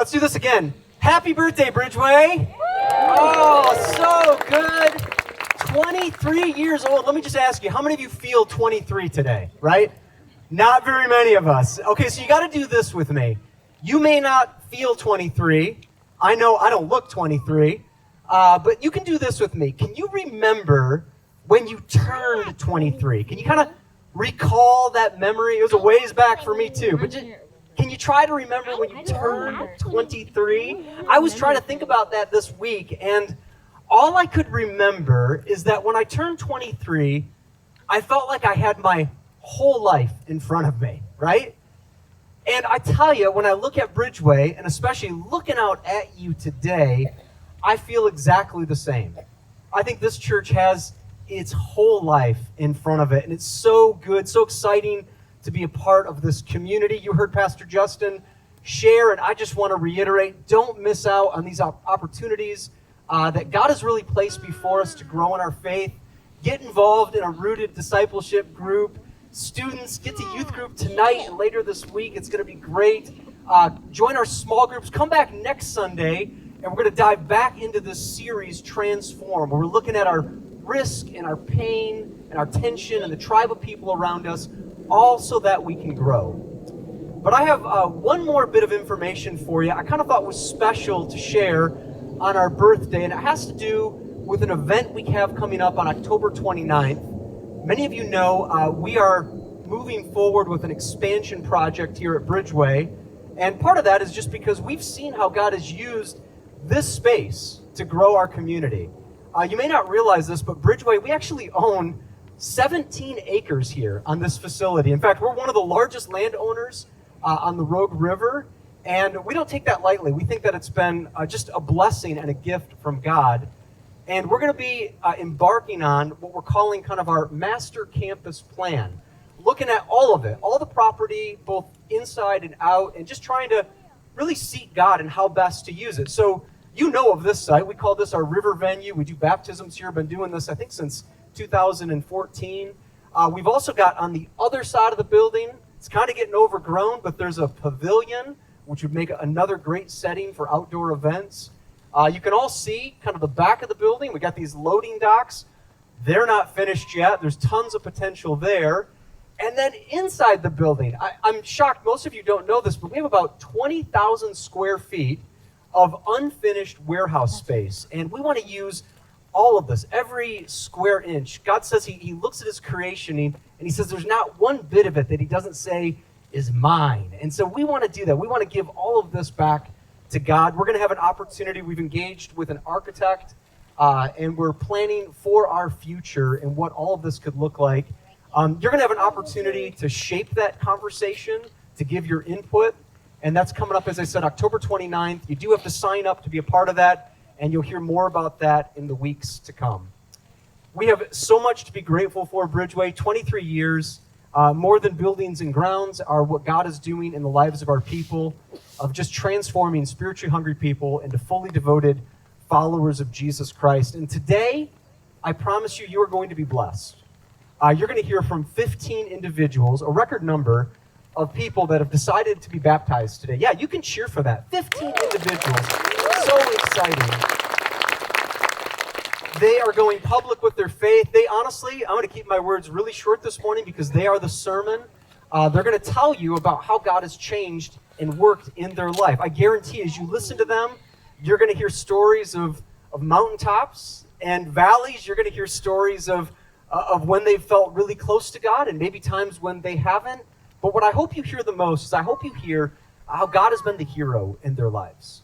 Let's do this again. Happy birthday, BridgeWay. Oh, so good. 23 years old. Let me just ask you, how many of you feel 23 today, right? Not very many of us. Okay, so you got to do this with me. You may not feel 23. I know I don't look 23, but you can do this with me. Can you remember when you turned 23? Can you kind of recall that memory? It was a ways back for me too, but can you try to remember when you turned 23? I was trying to think about that this week, and all I could remember is that when I turned 23, I felt like I had my whole life in front of me, right? And I tell you, when I look at BridgeWay, and especially looking out at you today, I feel exactly the same. I think this church has its whole life in front of it, and it's so good, so exciting to be a part of this community. You heard Pastor Justin share, and I just want to reiterate, don't miss out on these opportunities that God has really placed before us to grow in our faith. Get involved in a rooted discipleship group. Students, get to youth group tonight and later this week. It's going to be great. Join our small groups. Come back next Sunday, and we're going to dive back into this series, Transform, where we're looking at our risk and our pain and our tension and the tribe of people around us, all so that we can grow. But I have one more bit of information for you I kind of thought was special to share on our birthday, and it has to do with an event we have coming up on October 29th. Many of you know we are moving forward with an expansion project here at BridgeWay, and part of that is just because we've seen how God has used this space to grow our community. You may not realize this, but BridgeWay, we actually own 17 acres here on this facility. In fact, we're one of the largest landowners on the Rogue River, and we don't take that lightly. We think that it's been just a blessing and a gift from God. And we're going to be embarking on what we're calling kind of our master campus plan, looking at all of it, all the property, both inside and out, and just trying to really seek God and how best to use it. So you know of this site. We call this our river venue. We do baptisms here. Been doing this, I think, since 2014. We've also got on the other side of the building, it's kind of getting overgrown, but there's a pavilion, which would make another great setting for outdoor events. You can all see kind of the back of the building. We got these loading docks. They're not finished yet. There's tons of potential there. And then inside the building, I'm shocked most of you don't know this, but we have about 20,000 square feet of unfinished warehouse space. And we want to use all of this, every square inch. God says he looks at his creation and he says there's not one bit of it that he doesn't say is mine. And so we want to do that. We want to give all of this back to God. We're going to have an opportunity. We've engaged with an architect, and we're planning for our future and what all of this could look like. You're going to have an opportunity to shape that conversation, to give your input, and that's coming up, as I said, October 29th. You do have to sign up to be a part of that, and you'll hear more about that in the weeks to come. We have so much to be grateful for, BridgeWay. 23 years, more than buildings and grounds, are what God is doing in the lives of our people, of just transforming spiritually hungry people into fully devoted followers of Jesus Christ. And today, I promise you, you are going to be blessed. You're going to hear from 15 individuals, a record number of people that have decided to be baptized today. Yeah, you can cheer for that. 15 individuals. So exciting. They are going public with their faith. They honestly, I'm going to keep my words really short this morning because they are the sermon. They're going to tell you about how God has changed and worked in their life. I guarantee as you listen to them, you're going to hear stories of mountaintops and valleys. You're going to hear stories of when they've felt really close to God and maybe times when they haven't. But what I hope you hear the most is I hope you hear how God has been the hero in their lives.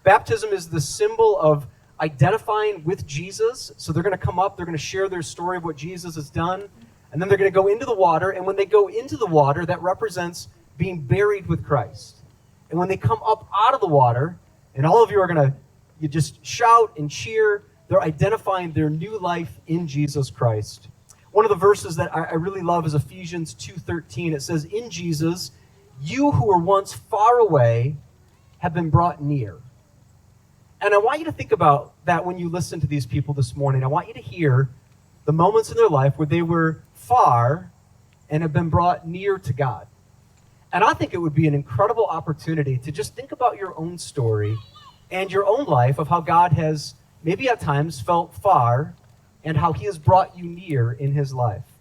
Baptism is the symbol of identifying with Jesus. So they're going to come up, they're going to share their story of what Jesus has done, and then they're going to go into the water. And when they go into the water, that represents being buried with Christ. And when they come up out of the water, and all of you are going to you just shout and cheer, they're identifying their new life in Jesus Christ. One of the verses that I really love is Ephesians 2:13. It says, in Jesus, you who were once far away have been brought near. And I want you to think about that when you listen to these people this morning. I want you to hear the moments in their life where they were far and have been brought near to God. And I think it would be an incredible opportunity to just think about your own story and your own life of how God has maybe at times felt far and how he has brought you near in his life.